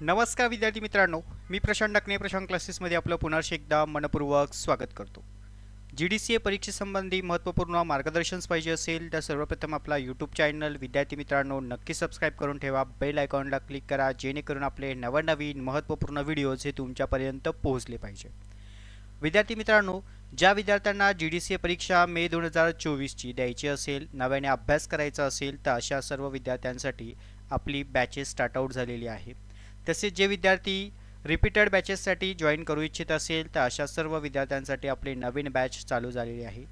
नमस्कार विद्यार्थी मित्रांनो, मी प्रशांत डकणे प्रशांत क्लासेसमध्ये आपलं पुन्हा एकदा मनपूर्वक स्वागत करतो. GDCA परीक्षेसंबंधी महत्त्वपूर्ण मार्गदर्शन पाहिजे असेल तर सर्वप्रथम आपला यूट्यूब चॅनल विद्यार्थी मित्रांनो नक्की सबस्क्राईब करून ठेवा. बेल आयकॉनला क्लिक करा जेणेकरून आपले नवनवीन महत्त्वपूर्ण व्हिडिओज हे तुमच्यापर्यंत पोहोचले पाहिजे. विद्यार्थी मित्रांनो, ज्या विद्यार्थ्यांना GDCA परीक्षा मे 2024ची द्यायची असेल, नव्याने अभ्यास करायचा असेल तर अशा सर्व विद्यार्थ्यांसाठी आपली बॅचेस स्टार्ट आउट झालेली आहे. तसेच जे विद्यार्थी रिपीटेड बॅचेससाठी जॉईन करू इच्छित असेल तर अशा सर्व विद्यार्थ्यांसाठी आपली नवीन बॅच चालू झालेली आहे.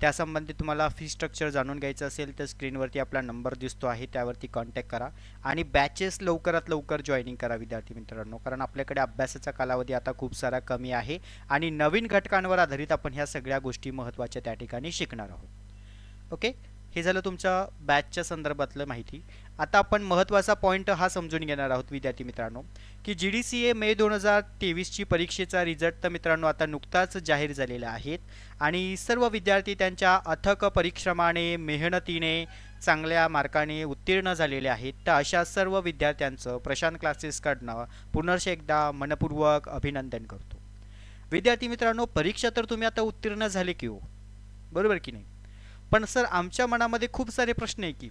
त्यासंबंधी तुम्हाला फी स्ट्रक्चर जाणून घ्यायचं असेल तर स्क्रीनवरती आपला नंबर दिसतो आहे, त्यावरती कॉन्टॅक्ट करा आणि बॅचेस लवकरात लवकर जॉईनिंग करा विद्यार्थी मित्रांनो, कारण आपल्याकडे अभ्यासाचा कालावधी आता खूप सारा कमी आहे आणि नवीन घटकांवर आधारित आपण ह्या सगळ्या गोष्टी महत्त्वाच्या त्या ठिकाणी शिकणार आहोत. ओके, हे झालं तुमच्या बॅचच्या संदर्भातलं माहिती. आता आपण महत्त्वाचा पॉईंट हा समजून घेणार आहोत विद्यार्थी मित्रांनो, की GDCA मे 2023ची परीक्षेचा रिझल्ट तर मित्रांनो आता नुकताच जाहीर झालेला आहे आणि सर्व विद्यार्थी त्यांच्या अथक परिश्रमाने मेहनतीने चांगल्या मार्काने उत्तीर्ण झालेले आहेत. तर अशा सर्व विद्यार्थ्यांचं प्रशांत क्लासेसकडनं पुन्हा एकदा मनपूर्वक अभिनंदन करतो. विद्यार्थी मित्रांनो, परीक्षा तर तुम्ही आता उत्तीर्ण झाले की हो, बरोबर की नाही? पण सर आमच्या मनामध्ये खूप सारे प्रश्न आहे की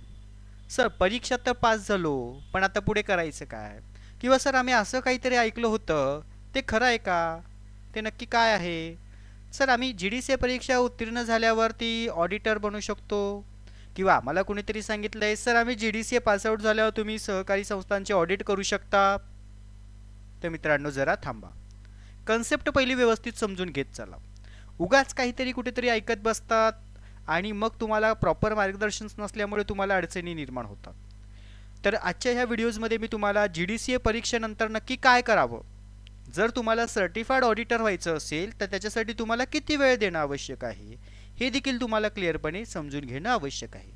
सर परीक्षा तर पास झालो पण आता पुढे करायचं काय, किंवा सर आम्ही असं काहीतरी ऐकलं होतं ते खरं आहे का, ते नक्की काय आहे? सर आम्ही GDCA परीक्षा उत्तीर्ण झाल्यावरती ऑडिटर बनू शकतो, किंवा आम्हाला कुणीतरी सांगितलंय सर आम्ही GDCA पासआउट झाल्यावर तुम्ही सहकारी संस्थांचे ऑडिट करू शकता. तर मित्रांनो जरा थांबा, कन्सेप्ट पहिली व्यवस्थित समजून घेत चला. उगाच काहीतरी कुठेतरी ऐकत बसतात आणि मग तुम्हाला प्रॉपर मार्गदर्शन नसल्यामुळे तुम्हाला अडचणी निर्माण होतात. तर आजच्या ह्या व्हिडिओजमध्ये मी तुम्हाला GDCA परीक्षेनंतर नक्की काय करावं, जर तुम्हाला सर्टिफाईड ऑडिटर व्हायचं असेल तर त्याच्यासाठी तुम्हाला किती वेळ देणं आवश्यक आहे हे देखील तुम्हाला क्लिअरपणे समजून घेणं आवश्यक आहे.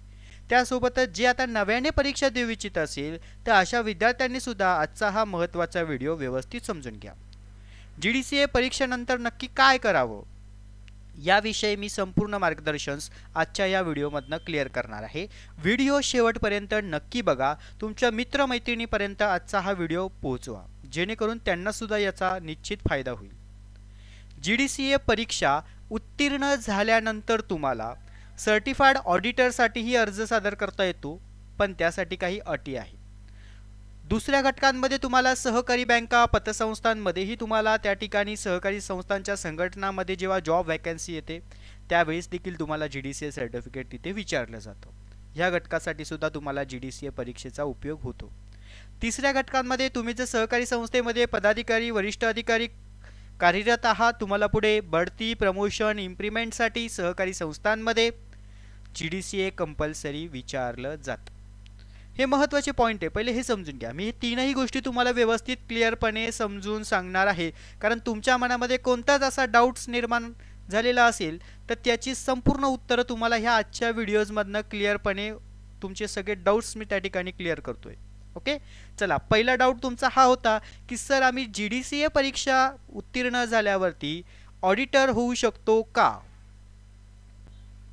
त्यासोबतच जे आता नव्याने परीक्षा देऊ इच्छित असेल तर अशा विद्यार्थ्यांनी सुद्धा आजचा हा महत्त्वाचा व्हिडिओ व्यवस्थित समजून घ्या. GDCA परीक्षेनंतर नक्की काय करावं याविषयी मी संपूर्ण मार्गदर्शन आजच्या या व्हिडिओमधनं क्लिअर करणार आहे. व्हिडिओ शेवटपर्यंत नक्की बघा, तुमच्या मित्रमैत्रिणीपर्यंत आजचा हा व्हिडिओ पोहोचवा जेणेकरून त्यांना सुद्धा याचा निश्चित फायदा होईल. GDCA परीक्षा उत्तीर्ण झाल्यानंतर तुम्हाला सर्टिफाईड ऑडिटरसाठीही अर्ज सादर करता येतो, पण त्यासाठी काही अटी आहेत. दुसऱ्या घटकांमध्ये तुम्हाला सहकारी बँका पतसंस्थांमध्येही तुम्हाला त्या ठिकाणी सहकारी संस्थांच्या संघटनांमध्ये जेव्हा जॉब वॅकन्सी येते त्यावेळेस देखील तुम्हाला GDCA सर्टिफिकेट तिथे विचारलं जातं. ह्या घटकासाठी सुद्धा तुम्हाला GDCA परीक्षेचा उपयोग होतो. तिसऱ्या घटकांमध्ये तुम्ही जर सहकारी संस्थेमध्ये पदाधिकारी वरिष्ठ अधिकारी कार्यरत आहात, तुम्हाला पुढे बढती प्रमोशन इम्प्लिमेंटसाठी सहकारी संस्थांमध्ये GDCA कंपल्सरी विचारलं जातं. हे महत्त्वाचे पॉईंट आहे, पहिले हे समजून घ्या. मी हे तीनही गोष्टी तुम्हाला व्यवस्थित क्लिअरपणे समजून सांगणार आहे, कारण तुमच्या मनामध्ये कोणताच असा डाऊट्स निर्माण झालेला असेल तर त्याची संपूर्ण उत्तरं तुम्हाला ह्या आजच्या व्हिडिओजमधनं क्लिअरपणे तुमचे सगळे डाऊट्स मी त्या ठिकाणी क्लिअर करतोय. ओके, चला, पहिला डाऊट तुमचा हा होता की सर आम्ही GDCA परीक्षा उत्तीर्ण झाल्यावरती ऑडिटर होऊ शकतो का?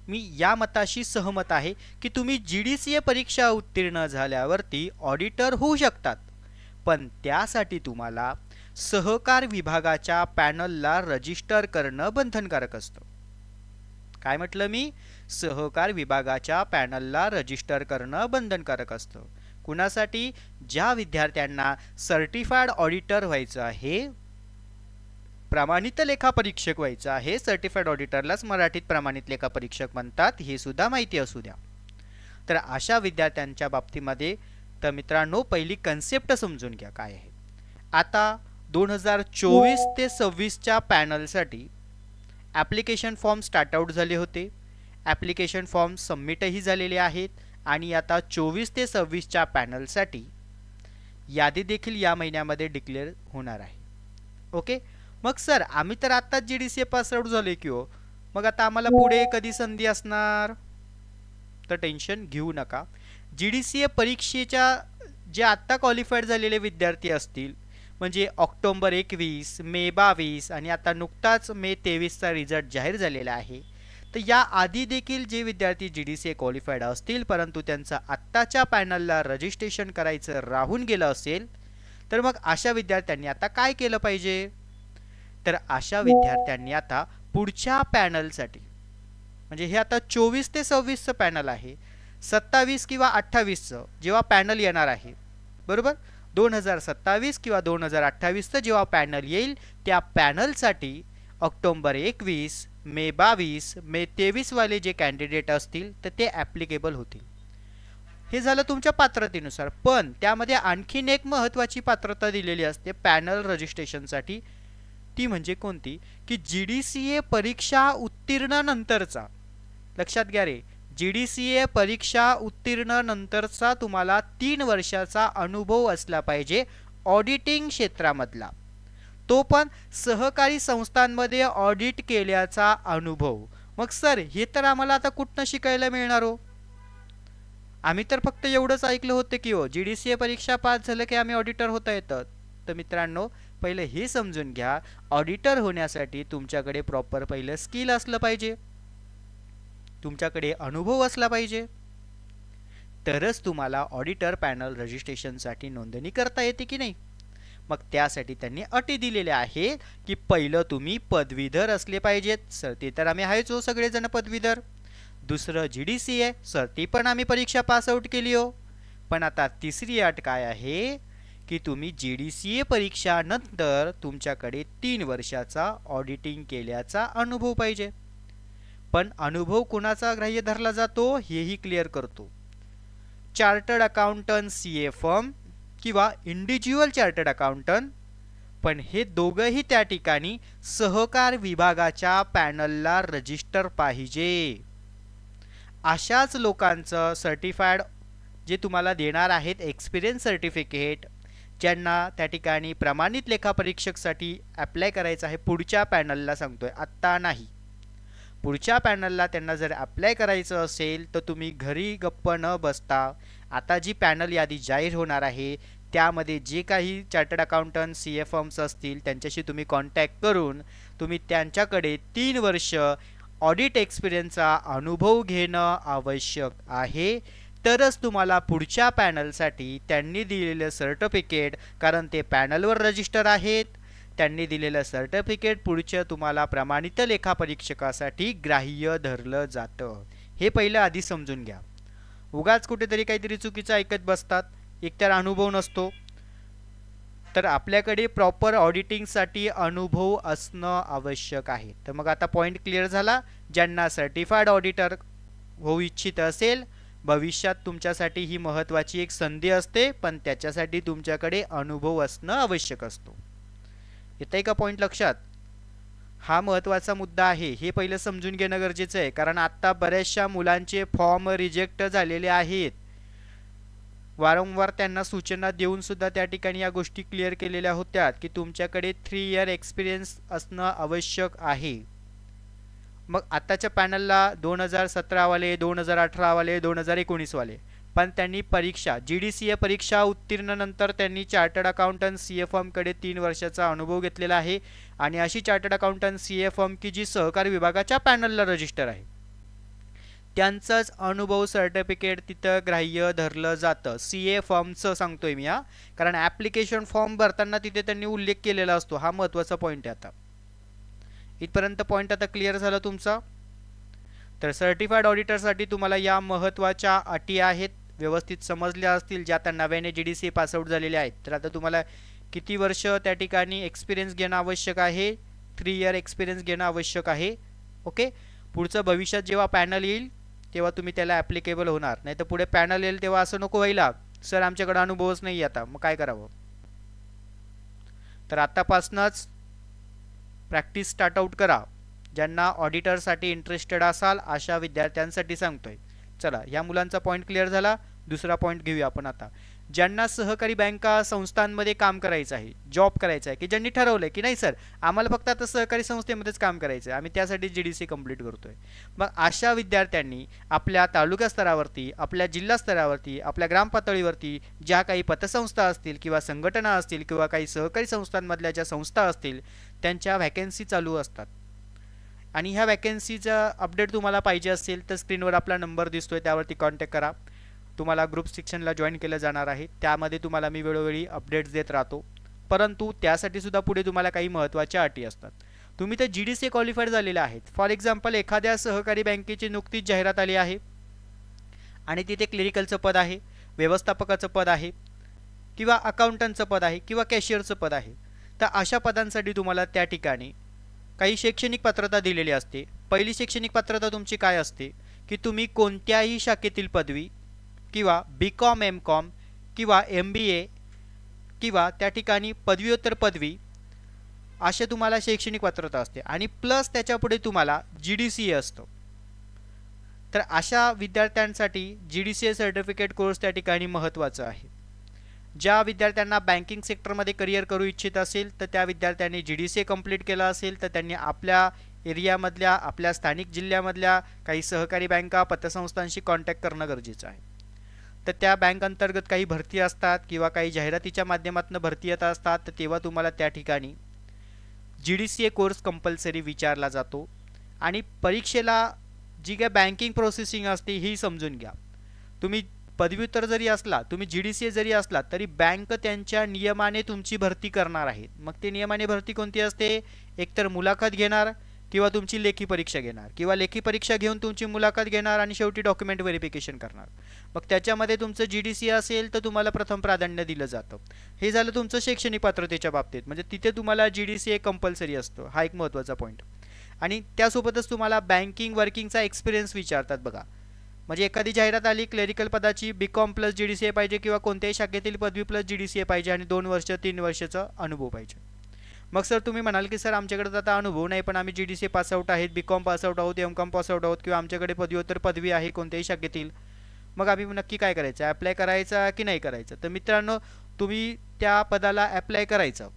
मी या मताशी सहमत आहे की तुम्ही GDCA परीक्षा उत्तीर्ण झाल्यावरती ऑडिटर होऊ शकतात, पण त्यासाठी तुम्हाला सहकार विभागाच्या पॅनलला रजिस्टर करणं बंधनकारक असतं. काय म्हटलं मी? सहकार विभागाच्या पॅनलला रजिस्टर करणं बंधनकारक असतं. कुणासाठी? ज्या विद्यार्थ्यांना सर्टिफाईड ऑडिटर व्हायचं आहे, प्रमाणित लेखापरीक्षक व्हायचं आहे. सर्टिफाईड ऑडिटरलाच मराठीत प्रमाणित लेखापरीक्षक म्हणतात, हे सुद्धा माहिती असू द्या. तर अशा विद्यार्थ्यांच्या बाबतीमध्ये तर मित्रांनो पहिली कन्सेप्ट समजून घ्या काय आहे. आता 2024 ते 26च्या पॅनलसाठी ॲप्लिकेशन फॉर्म स्टार्ट आउट झाले होते. ॲप्लिकेशन फॉर्म सबमिटही झालेले आहेत आणि आता 24 ते 26च्या पॅनलसाठी यादी देखील या महिन्यामध्ये डिक्लेअर होणार आहे. ओके, मग सर आम्ही तर आत्ताच GDCA पास आउट झाले की हो, मग आता आम्हाला पुढे कधी संधी असणार? तर टेन्शन घेऊ नका. GDCA परीक्षेच्या जे आत्ता क्वालिफाईड झालेले विद्यार्थी असतील, म्हणजे ऑक्टोबर 21, मे 22 आणि आता नुकताच मे 23चा रिझल्ट जाहीर झालेला आहे, तर या आधी देखील जे विद्यार्थी GDCA क्वालिफाईड असतील परंतु त्यांचं आत्ताच्या पॅनलला रजिस्ट्रेशन करायचं राहून गेलं असेल तर मग अशा विद्यार्थ्यांनी आता काय केलं पाहिजे? तर अशा विद्यार्थ्यांनी आता पुढच्या पॅनलसाठी, म्हणजे हे आता 24 ते 26चं पॅनल आहे, 27 किंवा 28चं जेव्हा पॅनल येणार आहे, बरोबर, 2027 किंवा 2028चं जेव्हा पॅनल येईल त्या पॅनलसाठी ऑक्टोबर 21, मे 22, मे 23 वाले जे कॅन्डिडेट असतील तर ते ॲप्लिकेबल होतील. हे झालं तुमच्या पात्रतेनुसार. पण त्यामध्ये आणखीन एक महत्त्वाची पात्रता दिलेली असते पॅनल रजिस्ट्रेशनसाठी. ती म्हणजे कोणती? की GDCA परीक्षा उत्तीर्ण नंतरचा, लक्षात घ्या रे, GDCA परीक्षा उत्तीर्ण नंतरचा तुम्हाला 3 वर्षाचा अनुभव असला पाहिजे ऑडिटिंग क्षेत्रामधला, तो पण सहकारी संस्थांमध्ये ऑडिट केल्याचा अनुभव. मग सर हे तर आम्हाला आता कुठनं शिकायला मिळणार हो? आम्ही तर फक्त एवढंच ऐकलं होतं की हो GDCA परीक्षा पास झालं की आम्ही ऑडिटर होता येतं. तर मित्रांनो, पहिले हे समजून घ्या, ऑडिटर होण्यासाठी तुमच्याकडे प्रॉपर पहिलं स्किल असलं पाहिजे, तुमच्याकडे अनुभव असला पाहिजे, तरच तुम्हाला ऑडिटर पॅनल रजिस्ट्रेशनसाठी नोंदणी करता येते की नाही. मग त्यासाठी त्यांनी अटी दिलेल्या आहेत की पहिलं तुम्ही पदवीधर असले पाहिजेत. सर ते तर आम्ही आहेच हो, सगळेजण पदवीधर. दुसरं GDCA, सर ती पण आम्ही परीक्षा पास आउट केली हो. पण आता तिसरी अट काय आहे की तुम्ही GDCA परीक्षा नंतर तुमच्याकडे 3 वर्षाचा ऑडिटिंग केल्याचा अनुभव पाहिजे. पण अनुभव कुणाचा ग्राह्य धरला जातो हेही क्लिअर करतो. चार्टर्ड अकाउंटंट CA फर्म किंवा इंडिव्हिज्युअल चार्टर्ड अकाउंटंट, पण हे दोघंही त्या ठिकाणी सहकार विभागाच्या पॅनलला रजिस्टर पाहिजे. अशाच लोकांचं सर्टिफाईड जे तुम्हाला देणार आहेत एक्सपिरियन्स सर्टिफिकेट, ज्यांना त्या ठिकाणी प्रमाणित लेखापरीक्षकसाठी अप्लाय करायचं आहे, पुढच्या पॅनलला सांगतोय, आत्ता नाही, पुढच्या पॅनलला त्यांना जर अप्लाय करायचं असेल तर तुम्ही घरी गप्प न बसता आता जी पॅनल यादी जाहीर होणार आहे त्यामध्ये जे काही चार्टर्ड अकाउंटंट CA फर्म्स असतील त्यांच्याशी तुम्ही कॉन्टॅक्ट करून तुम्ही त्यांच्याकडे 3 वर्ष ऑडिट एक्सपिरियन्सचा अनुभव घेणं आवश्यक आहे. तरच तुम्हाला पुढच्या पॅनलसाठी त्यांनी दिलेलं सर्टिफिकेट, कारण ते पॅनलवर रजिस्टर आहेत, त्यांनी दिलेलं सर्टिफिकेट पुढच्या तुम्हाला प्रमाणित लेखापरीक्षकासाठी ग्राह्य धरलं जातं. हे पहिलं आधी समजून घ्या. उगाच कुठेतरी काहीतरी चुकीचं ऐकत बसतात, एकतर अनुभव नसतो. तर आपल्याकडे प्रॉपर ऑडिटिंगसाठी अनुभव असणं आवश्यक आहे. तर मग आता पॉईंट क्लिअर झाला. ज्यांना सर्टिफाईड ऑडिटर होऊ इच्छित असेल, भविष्यात तुमच्यासाठी ही महत्त्वाची एक संधी असते, पण त्याच्यासाठी तुमच्याकडे अनुभव असणं आवश्यक असतो. येतंय का पॉईंट लक्षात? हा महत्त्वाचा मुद्दा आहे, हे पहिलं समजून घेणं गरजेचं आहे. कारण आत्ता बऱ्याचशा मुलांचे फॉर्म रिजेक्ट झालेले आहेत. वारंवार त्यांना सूचना देऊन सुद्धा त्या ठिकाणी या गोष्टी क्लिअर केलेल्या होत्या की तुमच्याकडे 3 इयर एक्सपिरियन्स असणं आवश्यक आहे. मग आताच्या पॅनलला 2017 वाले, 2018 वाले, 2019 वाले, पण त्यांनी परीक्षा GDCA परीक्षा उत्तीर्ण नंतर त्यांनी चार्टर्ड अकाउंटंट CA फर्मकडे 3 वर्षाचा अनुभव घेतलेला आहे. आणि अशी चार्टर्ड अकाउंटंट CA फर्म की जी सहकारी विभागाच्या पॅनलला रजिस्टर आहे, त्यांचंच अनुभव सर्टिफिकेट तिथं ग्राह्य धरलं जातं. CA फॉर्मचं सांगतोय मी हा, कारण ॲप्लिकेशन फॉर्म भरताना तिथे त्यांनी उल्लेख केलेला असतो. हा महत्त्वाचा पॉईंट आहे. आता इथपर्यंत पॉईंट आता क्लिअर झाला तुमचा. तर सर्टिफाईड ऑडिटरसाठी तुम्हाला या महत्त्वाच्या अटी आहेत, व्यवस्थित समजल्या असतील, ज्या आता नव्याने GDCA पासआउट झालेले आहेत. तर आता तुम्हाला किती वर्ष त्या ठिकाणी एक्सपिरियन्स घेणं आवश्यक आहे? 3 इयर एक्सपिरियन्स घेणं आवश्यक आहे. ओके, पुढचं भविष्यात जेव्हा पॅनल येईल तेव्हा तुम्ही त्याला ॲप्लिकेबल होणार. नाही तर पुढे पॅनल येईल तेव्हा असं नको व्हायला, सर आमच्याकडे अनुभवच नाही आता, मग काय करावं? तर आतापासूनच प्रॅक्टिस स्टार्ट आउट करा. ज्यांना ऑडिटरसाठी इंटरेस्टेड असाल अशा विद्यार्थ्यांसाठी सांगतोय. चला, या मुलांचा पॉईंट क्लिअर झाला. दुसरा पॉईंट घेऊया आपण आता. ज्यांना सहकारी बँका संस्थांमध्ये काम करायचं आहे, जॉब करायचा आहे, की ज्यांनी ठरवलं की नाही सर आम्हाला फक्त आता सहकारी संस्थेमध्येच काम करायचं आहे, आम्ही त्यासाठी GDCA कंप्लीट करतोय, मग अशा विद्यार्थ्यांनी आपल्या तालुका स्तरावरती, आपल्या जिल्हा स्तरावरती, आपल्या ग्राम पातळीवरती ज्या काही पतसंस्था असतील किंवा संघटना असतील किंवा काही सहकारी संस्थांमधल्या ज्या संस्था असतील त्यांच्या व्हॅकन्सी चालू असतात. आणि ह्या व्हॅकन्सीचा अपडेट तुम्हाला पाहिजे असेल तर स्क्रीनवर आपला नंबर दिसतोय, त्यावरती कॉन्टॅक्ट करा. तुम्हाला ग्रुप सेक्शनला जॉईन केलं जाणार आहे. त्यामध्ये तुम्हाला मी वेळोवेळी अपडेट्स देत राहतो. परंतु त्यासाठी सुद्धा पुढे तुम्हाला काही महत्त्वाच्या अटी असतात. तुम्ही तर GDCA क्वालिफाईड झालेले आहेत. फॉर एक्झाम्पल एखाद्या सहकारी बँकेची नुकतीच जाहिरात आली आहे आणि तिथे क्लिरिकलचं पद आहे, व्यवस्थापकाचं पद आहे किंवा अकाउंटंटचं पद आहे किंवा कॅशियरचं पद आहे. तर अशा पदांसाठी तुम्हाला त्या ठिकाणी काही शैक्षणिक पात्रता दिलेली असते. पहिली शैक्षणिक पात्रता तुमची काय असते की तुम्ही कोणत्याही शाखेतील पदवी किंवा BCom MCom किंवा MBA किंवा त्या ठिकाणी पदव्युत्तर पदवी असे तुम्हाला शैक्षणिक पात्रता असते आणि प्लस त्याच्यापुढे तुम्हाला GDCA असतो. तर अशा विद्यार्थ्यांसाठी GDCA सर्टिफिकेट कोर्स त्या ठिकाणी महत्त्वाचा आहे. ज्या विद्यार्थ्यांना बँकिंग सेक्टरमध्ये करिअर करू इच्छित असेल तर त्या विद्यार्थ्यांनी GDCA कंप्लीट केला असेल तर त्यांनी आपल्या एरियामधल्या आपल्या स्थानिक जिल्ह्यामधल्या काही सहकारी बँका पतसंस्थांशी कॉन्टॅक्ट करणं गरजेचं आहे. तर त्या बँक अंतर्गत काही भरती असतात किंवा काही जाहिरातीच्या माध्यमातून भरती येत असतात, तर तेव्हा तुम्हाला त्या ठिकाणी GDCA कोर्स कंपल्सरी विचारला जातो. आणि परीक्षेला जी काय बँकिंग प्रोसेसिंग असते ही समजून घ्या. तुम्ही पदव्युत्तर जरी असला, तुम्ही GDCA जरी असला तरी बँक त्यांच्या नियमाने तुमची भरती करणार आहेत. मग ते नियमाने भरती कोणती असते, एकतर मुलाखत घेणार किंवा तुमची लेखी परीक्षा घेणार किंवा लेखी परीक्षा घेऊन तुमची मुलाखत घेणार आणि शेवटी डॉक्युमेंट व्हेरिफिकेशन करणार. मग त्याच्यामध्ये तुमचं GDCA असेल तर तुम्हाला प्रथम प्राधान्य दिलं जातं. हे झालं तुमचं शैक्षणिक पात्रतेच्या बाबतीत, म्हणजे तिथे तुम्हाला GDCA कंपल्सरी असतो. हा एक महत्त्वाचा पॉईंट. आणि त्यासोबतच तुम्हाला बँकिंग वर्किंगचा एक्सपिरियन्स विचारतात बघा. म्हणजे एखादी जाहिरात आली क्लेरिकल पदाची, BCom प्लस GDCA पाहिजे किंवा कोणत्याही शाखेतील पदवी प्लस GDCA पाहिजे आणि 2 वर्ष 3 वर्षाचा अनुभव पाहिजे. मग सर तुम्ही म्हणाल की सर आमच्याकडे आता अनुभव नाही, पण आम्ही GDCA पासआउट आहेत, BCom पासआउट आहोत, MCom पासआउट आहोत किंवा आमच्याकडे पदव्युत्तर पदवी आहे कोणत्याही शाखेतील. मग आम्ही नक्की काय करायचं, अप्लाय करायचा की नाही करायचं? तर मित्रांनो, तुम्ही त्या पदाला अप्लाय करायचं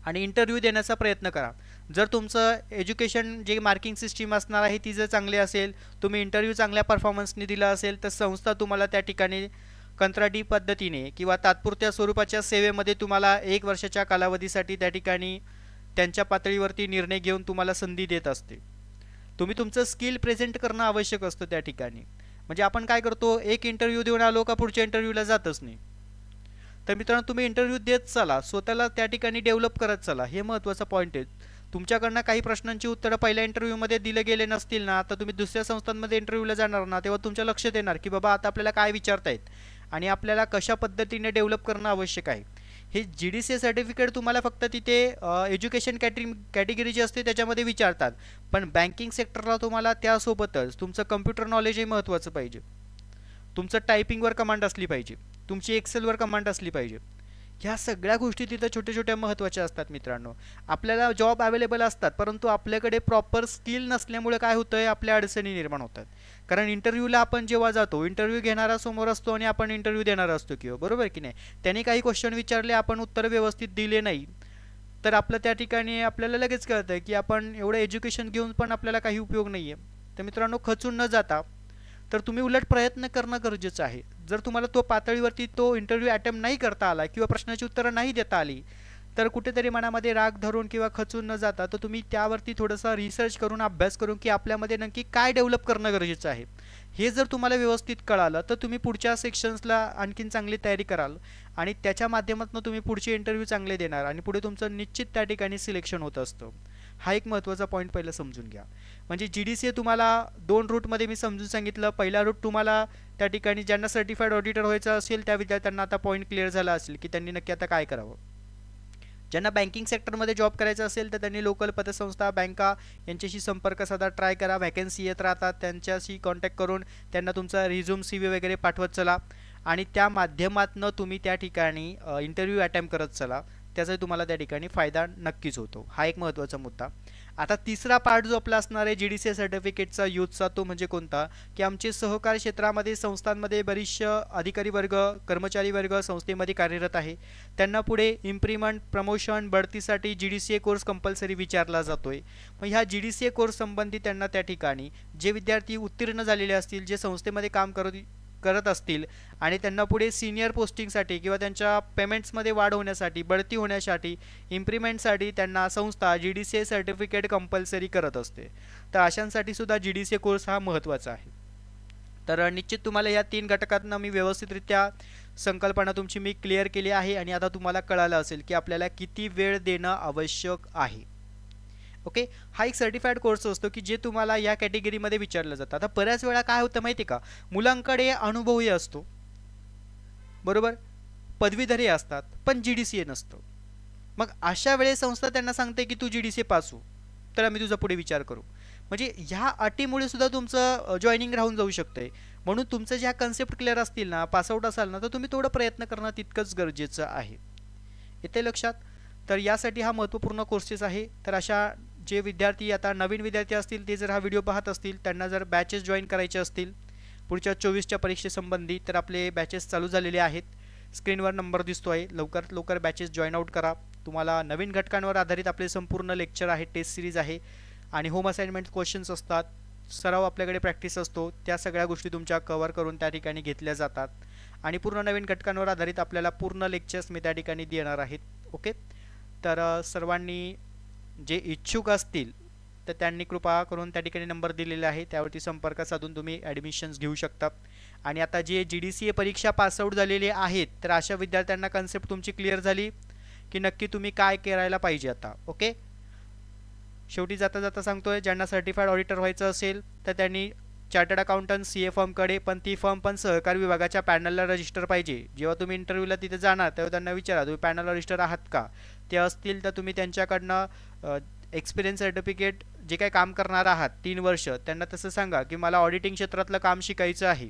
आणि इंटरव्ह्यू देण्याचा प्रयत्न करा. जर तुमचं एज्युकेशन जे मार्किंग सिस्टीम असणार आहे ती जर चांगली असेल, तुम्ही इंटरव्ह्यू चांगल्या परफॉर्मन्सने दिला असेल, तर संस्था तुम्हाला त्या ठिकाणी कंत्राटी पद्धतीने किंवा तात्पुरत्या स्वरूपाच्या सेवेमध्ये तुम्हाला 1 वर्षाच्या कालावधीसाठी त्या ठिकाणी त्यांच्या पातळीवरती निर्णय घेऊन तुम्हाला संधी देत असते. तुम्ही तुमचं स्किल प्रेझेंट करणं आवश्यक असतं त्या ठिकाणी. म्हणजे आपण काय करतो, एक इंटरव्ह्यू देऊन आलो का पुढच्या इंटरव्ह्यूला जातच नाही. तर मित्रांनो, तुम्ही इंटरव्ह्यू देत चला, स्वतःला त्या ठिकाणी डेव्हलप करत चला. हे महत्त्वाचा पॉईंट आहे. तुमच्याकडनं काही प्रश्नांची उत्तरं पहिल्या इंटरव्ह्यूमध्ये दिले गेले नसतील ना, तर तुम्ही दुसऱ्या संस्थांमध्ये इंटरव्ह्यूला जाणार ना, तेव्हा तुमच्या लक्षात येणार की बाबा आता आपल्याला काय विचारतायत आणि आपल्याला कशा पद्धतीने डेव्हलप करणं आवश्यक आहे. हे GDCA सर्टिफिकेट तुम्हाला फक्त तिथे एज्युकेशन कॅटेगरी जी असते त्याच्यामध्ये विचारतात, पण बँकिंग सेक्टरला तुम्हाला त्यासोबतच तुमचं कम्प्युटर नॉलेजही महत्त्वाचं पाहिजे, तुमचं टायपिंगवर कमांड असली पाहिजे, तुमची एक्सेलवर कमांड असली पाहिजे. ह्या सगळ्या गोष्टी तिथं छोट्या छोट्या महत्त्वाच्या असतात मित्रांनो. आपल्याला जॉब अवेलेबल असतात, परंतु आपल्याकडे प्रॉपर स्किल नसल्यामुळे काय होतं आहे, आपल्या अडचणी निर्माण होतात. कारण इंटरव्ह्यूला आपण जेव्हा जातो, इंटरव्ह्यू घेणारा समोर असतो आणि आपण इंटरव्ह्यू देणारा असतो किंवा बरोबर की नाही. त्यांनी काही क्वेश्चन विचारले, आपण उत्तर व्यवस्थित दिले नाही, तर आपलं त्या ठिकाणी आपल्याला लगेच कळतं की आपण एवढं एज्युकेशन घेऊन पण आपल्याला काही उपयोग नाही आहे. तर मित्रांनो, खचून न जाता तर तुम्ही उलट प्रयत्न करणं गरजेचं आहे. जर तुम्हाला तो पातळीवरती तो इंटरव्ह्यू अटेम्प्ट नाही करता आला किंवा प्रश्नाची उत्तरं नाही देता आली, तर कुठेतरी मनामध्ये राग धरून किंवा खचून न जाता तर तुम्ही त्यावरती थोडंसं रिसर्च करून अभ्यास करून की आपल्यामध्ये नक्की काय डेव्हलप करणं गरजेचं आहे हे जर तुम्हाला व्यवस्थित कळालं, तर तुम्ही पुढच्या सेक्शन्सला आणखीन चांगली तयारी कराल आणि त्याच्या माध्यमातून तुम्ही पुढचे इंटरव्ह्यू चांगले देणार आणि पुढे तुमचं निश्चित त्या ठिकाणी सिलेक्शन होत असतं. हा एक महत्त्वाचा पॉईंट पहिला समजून घ्या. म्हणजे GDCA तुम्हाला 2 रूटमध्ये मी समजून सांगितलं. पहिला रूट तुम्हाला त्या ठिकाणी ज्यांना सर्टिफाईड ऑडिटर व्हायचं असेल त्या विद्यार्थ्यांना आता पॉईंट क्लिअर झाला असेल की त्यांनी नक्की आता काय करावं. ज्यांना बँकिंग सेक्टरमध्ये जॉब करायचं असेल तर त्यांनी लोकल पतसंस्था बँका यांच्याशी संपर्क साधा, ट्राय करा. व्हॅकन्सी येत राहतात, त्यांच्याशी कॉन्टॅक्ट करून त्यांना तुमचा रिझ्यूम CV वगैरे पाठवत चला आणि त्या माध्यमातून तुम्ही त्या ठिकाणी इंटरव्ह्यू अटेम्प्ट करत चला. त्याचाही तुम्हाला त्या ठिकाणी फायदा नक्कीच होतो. हा एक महत्त्वाचा मुद्दा. आता तिसरा पार्ट जो आपला असणार आहे GDCA सर्टिफिकेटचा यूजचा, तो म्हणजे कोणता, की आमचे सहकार क्षेत्रामध्ये संस्थांमध्ये बरीचसे अधिकारी वर्ग कर्मचारी वर्ग संस्थेमध्ये कार्यरत आहे. त्यांना पुढे इम्प्रिमेंट प्रमोशन बढतीसाठी GDCA कोर्स कंपल्सरी विचारला जातोय. मग ह्या GDCA कोर्स संबंधी त्यांना त्या ठिकाणी जे विद्यार्थी उत्तीर्ण झालेले असतील, जे संस्थेमध्ये काम करत असतील आणि त्यांना पुढे सिनियर पोस्टिंगसाठी किंवा त्यांच्या पेमेंट्समध्ये वाढ होण्यासाठी, बढती होण्यासाठी, इम्प्रिमेंटसाठी त्यांना संस्था GDCA सर्टिफिकेट कंपल्सरी करत असते. तर अशांसाठी सुद्धा GDCA कोर्स हा महत्त्वाचा आहे. तर निश्चित तुम्हाला या 3 घटकांना मी व्यवस्थितरित्या संकल्पना तुमची मी क्लिअर केली आहे आणि आता तुम्हाला कळालं असेल की आपल्याला किती वेळ देणं आवश्यक आहे. ओके, हा एक सर्टिफाईड कोर्स असतो की जे तुम्हाला या कॅटेगरीमध्ये विचारलं जातं. आता बऱ्याच वेळा काय होतं माहिती आहे का, मुलांकडे अनुभवही असतो, बरोबर, पदवीधरही असतात, पण GDCA नसतं. मग अशा वेळेस संस्था त्यांना सांगते की तू GDCA पास हो, तर आम्ही तुझा पुढे विचार करू. म्हणजे ह्या अटीमुळे सुद्धा तुमचं जॉईनिंग राहून जाऊ शकतंय. म्हणून तुमचं ज्या कन्सेप्ट क्लिअर असतील ना, पासआउट असाल ना, तर तुम्ही थोडं प्रयत्न करणं तितकंच गरजेचं आहे. येते लक्षात? तर यासाठी हा महत्त्वपूर्ण कोर्सेस आहे. तर अशा जे विद्यार्थी आता नवीन विद्यार्थी असतील ते जर हा व्हिडिओ पाहत असतील, त्यांना जर बॅचेस जॉईन करायचे असतील पुढच्या 24च्या परीक्षेसंबंधी, तर आपले बॅचेस चालू झालेले आहेत. स्क्रीनवर नंबर दिसतो आहे. लवकरात लवकर बॅचेस जॉईन आउट करा. तुम्हाला नवीन घटकांवर आधारित आपले संपूर्ण लेक्चर आहे, टेस्ट सिरीज आहे आणि होम असाइनमेंट क्वेश्चन्स असतात. सराव आपल्याकडे प्रॅक्टिस असतो. त्या सगळ्या गोष्टी तुमच्या कव्हर करून त्या ठिकाणी घेतल्या जातात आणि पूर्ण नवीन घटकांवर आधारित आपल्याला पूर्ण लेक्चर्स मी त्या ठिकाणी देणार आहेत. ओके, तर सर्वांनी जे इच्छुक असतील तर त्यांनी कृपा करून त्या ठिकाणी नंबर दिलेले आहे, त्यावरती संपर्क साधून तुम्ही ॲडमिशन्स घेऊ शकता. आणि आता जे GDCA परीक्षा पासआउट झालेले आहेत, तर अशा विद्यार्थ्यांना कन्सेप्ट तुमची क्लिअर झाली की नक्की तुम्ही काय करायला पाहिजे आता. ओके, शेवटी जाता जाता सांगतोय, ज्यांना सर्टिफाईड ऑडिटर व्हायचं असेल तर त्यांनी चार्टर्ड अकाउंटंट CA फर्मकडे, पण ती फर्म पण सहकार विभागाच्या पॅनलला रजिस्टर पाहिजे. जेव्हा तुम्ही इंटरव्ह्यूला तिथे जाणार तेव्हा त्यांना विचारा तुम्ही पॅनलला रजिस्टर आहात का. ते असतील तर तुम्ही त्यांच्याकडनं एक्सपिरियन्स सर्टिफिकेट जे काही काम करणार आहात 3 वर्ष, त्यांना तसं सांगा की मला ऑडिटिंग क्षेत्रातलं काम शिकायचं आहे.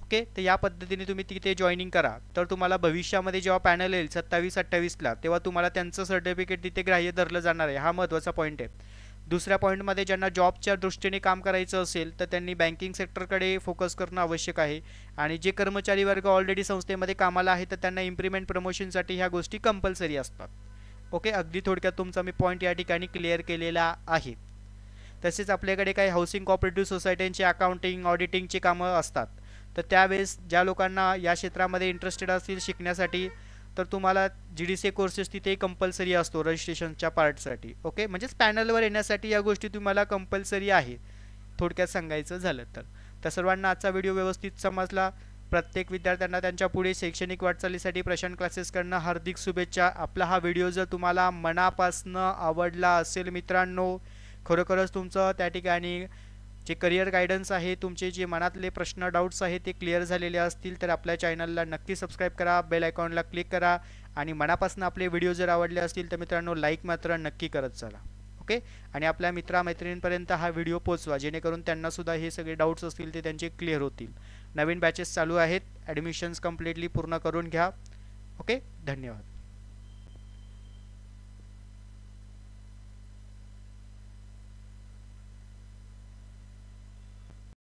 ओके, तर या पद्धतीने तुम्ही तिथे जॉईनिंग करा. तर तुम्हाला भविष्यामध्ये जेव्हा पॅनल येईल 27-28ला, तेव्हा तुम्हाला त्यांचं सर्टिफिकेट तिथे ग्राह्य धरलं जाणार आहे. हा महत्त्वाचा पॉईंट आहे. दुसऱ्या पॉईंटमध्ये ज्यांना जॉबच्या दृष्टीने काम करायचं असेल तर त्यांनी बँकिंग सेक्टरकडे फोकस करणं आवश्यक आहे. आणि जे कर्मचारी वर्ग ऑलरेडी संस्थेमध्ये कामाला आहे तर त्यांना इम्प्रिमेंट प्रमोशनसाठी ह्या गोष्टी कंपल्सरी असतात. ओके, अगदी थोडक्यात तुमचा मी पॉईंट या ठिकाणी क्लिअर केलेला आहे. तसेच आपल्याकडे काही हाऊसिंग कोऑपरेटिव्ह सोसायट्यांचे अकाउंटिंग ऑडिटिंगची कामं असतात. तर त्यावेळेस ज्या लोकांना या क्षेत्रामध्ये इंटरेस्टेड असतील शिकण्यासाठी, तर तुम्हाला GDCA कोर्सेस तिथे कंपल्सरी असतो रजिस्ट्रेशनच्या पार्टसाठी. ओके, म्हणजेच पॅनलवर येण्यासाठी या गोष्टी तुम्हाला कंपल्सरी आहे, थोडक्यात सांगायचं झालं तर. तर सर्वांना आजचा व्हिडिओ व्यवस्थित समजला. प्रत्येक विद्यार्थ्यांना त्यांच्या पुढे शैक्षणिक वाटचालीसाठी प्रशांत क्लासेसकडनं हार्दिक शुभेच्छा. आपला हा व्हिडिओ जर तुम्हाला मनापासनं आवडला असेल मित्रांनो, खरोखरच तुमचं त्या ठिकाणी जे करिअर गायडन्स आहे, तुमचे जे मनातले प्रश्न डाऊट्स आहेत ते क्लिअर झालेले असतील, तर आपल्या चॅनलला नक्की सबस्क्राईब करा, बेल आयकॉनला क्लिक करा आणि मनापासून आपले व्हिडिओ जर आवडले असतील तर मित्रांनो लाईक मात्र नक्की करत चला. ओके, आणि आपल्या मित्रमैत्रिणींपर्यंत हा व्हिडिओ पोचवा, जेणेकरून त्यांनासुद्धा हे सगळे डाऊट्स असतील ते त्यांचे क्लिअर होतील. नवीन बॅचेस चालू आहेत, ॲडमिशन्स कम्प्लिटली पूर्ण करून घ्या. ओके, धन्यवाद.